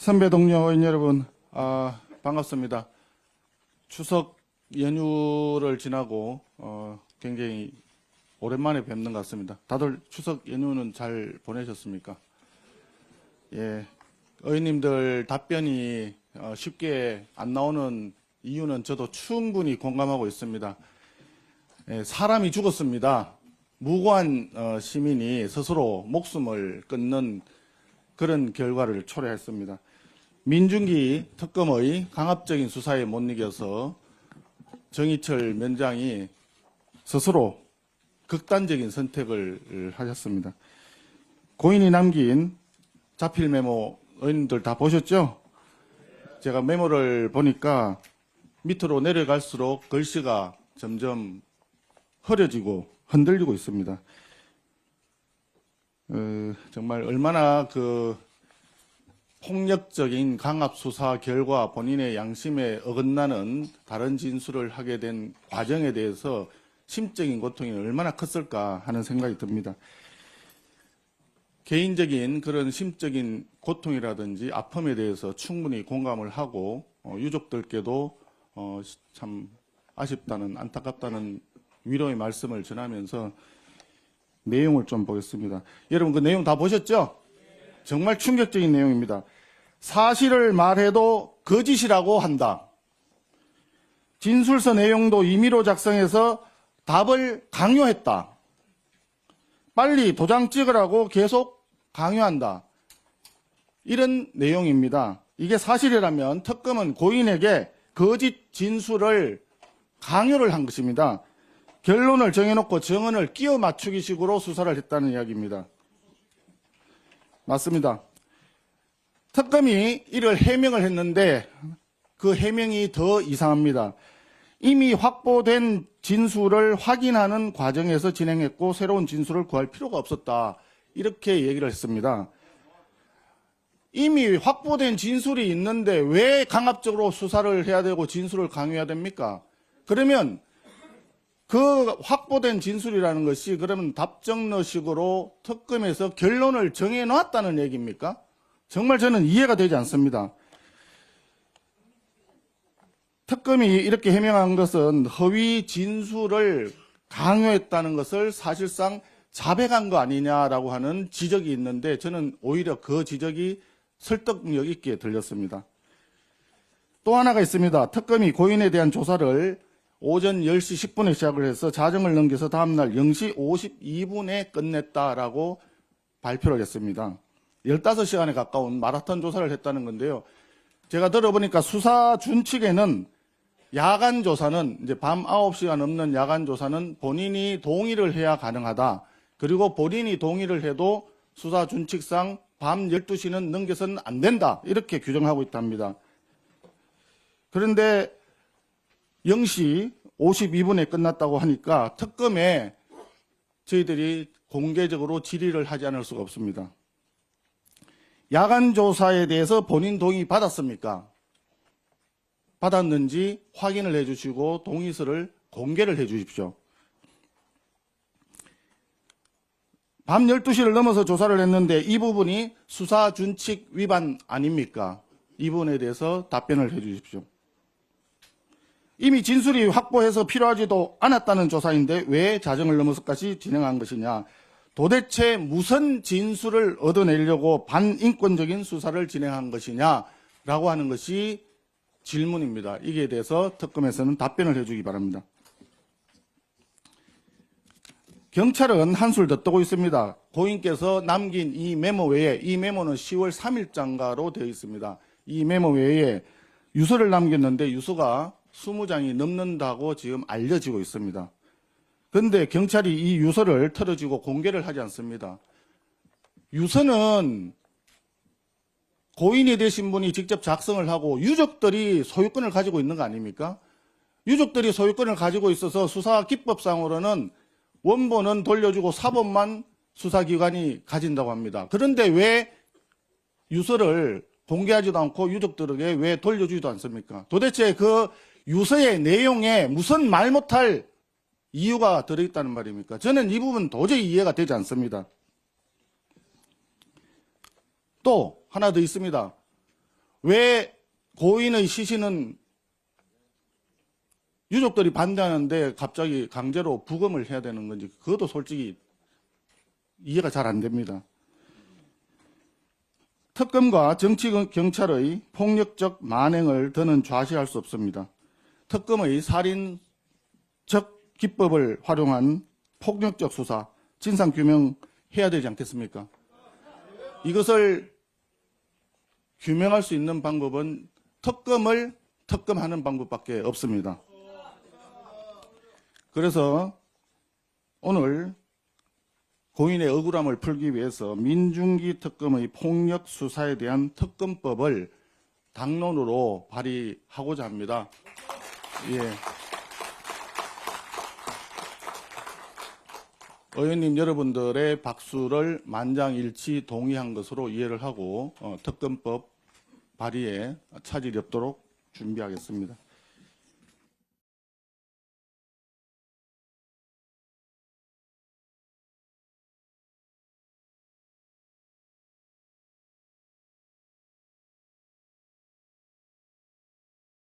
선배 동료 의원 여러분, 반갑습니다. 추석 연휴를 지나고 굉장히 오랜만에 뵙는 것 같습니다. 다들 추석 연휴는 잘 보내셨습니까? 예, 의원님들 답변이 쉽게 안 나오는 이유는 저도 충분히 공감하고 있습니다. 예, 사람이 죽었습니다. 무고한 시민이 스스로 목숨을 끊는 그런 결과를 초래했습니다. 민중기 특검의 강압적인 수사에 못 이겨서 정의철 면장이 스스로 극단적인 선택을 하셨습니다. 고인이 남긴 자필 메모 의원님들 다 보셨죠? 제가 메모를 보니까 밑으로 내려갈수록 글씨가 점점 흐려지고 흔들리고 있습니다. 정말 얼마나 폭력적인 강압 수사 결과 본인의 양심에 어긋나는 다른 진술을 하게 된 과정에 대해서 심적인 고통이 얼마나 컸을까 하는 생각이 듭니다. 개인적인 그런 심적인 고통이라든지 아픔에 대해서 충분히 공감을 하고 유족들께도 참 아쉽다는, 안타깝다는 위로의 말씀을 전하면서 내용을 좀 보겠습니다. 여러분 그 내용 다 보셨죠? 정말 충격적인 내용입니다. 사실을 말해도 거짓이라고 한다. 진술서 내용도 임의로 작성해서 답을 강요했다. 빨리 도장 찍으라고 계속 강요한다. 이런 내용입니다. 이게 사실이라면 특검은 고인에게 거짓 진술을 강요를 한 것입니다. 결론을 정해놓고 정언을 끼워 맞추기 식으로 수사를 했다는 이야기입니다. 맞습니다. 특검이 이를 해명을 했는데 그 해명이 더 이상합니다. 이미 확보된 진술을 확인하는 과정에서 진행했고 새로운 진술을 구할 필요가 없었다. 이렇게 얘기를 했습니다. 이미 확보된 진술이 있는데 왜 강압적으로 수사를 해야 되고 진술을 강요해야 됩니까? 그러면 그 확보된 진술이라는 것이 그러면 답정너식으로 특검에서 결론을 정해놨다는 얘기입니까? 정말 저는 이해가 되지 않습니다. 특검이 이렇게 해명한 것은 허위 진술을 강요했다는 것을 사실상 자백한 거 아니냐라고 하는 지적이 있는데 저는 오히려 그 지적이 설득력 있게 들렸습니다. 또 하나가 있습니다. 특검이 고인에 대한 조사를 오전 10시 10분에 시작을 해서 자정을 넘겨서 다음날 0시 52분에 끝냈다라고 발표를 했습니다. 15시간에 가까운 마라톤 조사를 했다는 건데요. 제가 들어보니까 수사 준칙에는 야간 조사는 이제 밤 9시가 넘는 야간 조사는 본인이 동의를 해야 가능하다. 그리고 본인이 동의를 해도 수사 준칙상 밤 12시는 넘겨서는 안 된다. 이렇게 규정하고 있답니다. 그런데 0시 52분에 끝났다고 하니까 특검에 저희들이 공개적으로 질의를 하지 않을 수가 없습니다. 야간 조사에 대해서 본인 동의 받았습니까? 받았는지 확인을 해주시고 동의서를 공개를 해주십시오. 밤 12시를 넘어서 조사를 했는데 이 부분이 수사준칙 위반 아닙니까? 이 부분에 대해서 답변을 해주십시오. 이미 진술이 확보해서 필요하지도 않았다는 조사인데 왜 자정을 넘어서까지 진행한 것이냐. 도대체 무슨 진술을 얻어내려고 반인권적인 수사를 진행한 것이냐라고 하는 것이 질문입니다. 이에 대해서 특검에서는 답변을 해주기 바랍니다. 경찰은 한술 더 뜨고 있습니다. 고인께서 남긴 이 메모 외에, 이 메모는 10월 3일장가로 되어 있습니다. 이 메모 외에 유서를 남겼는데 유서가 20장이 넘는다고 지금 알려지고 있습니다. 그런데 경찰이 이 유서를 털어주고 공개를 하지 않습니다. 유서는 고인이 되신 분이 직접 작성을 하고 유족들이 소유권을 가지고 있는 거 아닙니까? 유족들이 소유권을 가지고 있어서 수사 기법상으로는 원본은 돌려주고 사본만 수사기관이 가진다고 합니다. 그런데 왜 유서를 공개하지도 않고 유족들에게 왜 돌려주지도 않습니까? 도대체 그 유서의 내용에 무슨 말 못할 이유가 들어있다는 말입니까? 저는 이 부분 도저히 이해가 되지 않습니다. 또 하나 더 있습니다. 왜 고인의 시신은 유족들이 반대하는데 갑자기 강제로 부검을 해야 되는 건지 그것도 솔직히 이해가 잘 안 됩니다. 특검과 정치 경찰의 폭력적 만행을 더는 좌시할 수 없습니다. 특검의 살인적 기법을 활용한 폭력적 수사, 진상규명해야 되지 않겠습니까? 이것을 규명할 수 있는 방법은 특검을 특검하는 방법밖에 없습니다. 그래서 오늘 고인의 억울함을 풀기 위해서 민중기 특검의 폭력 수사에 대한 특검법을 당론으로 발의하고자 합니다. 예. 의원님 여러분들의 박수를 만장일치 동의한 것으로 이해를 하고 특검법 발의에 차질이 없도록 준비하겠습니다.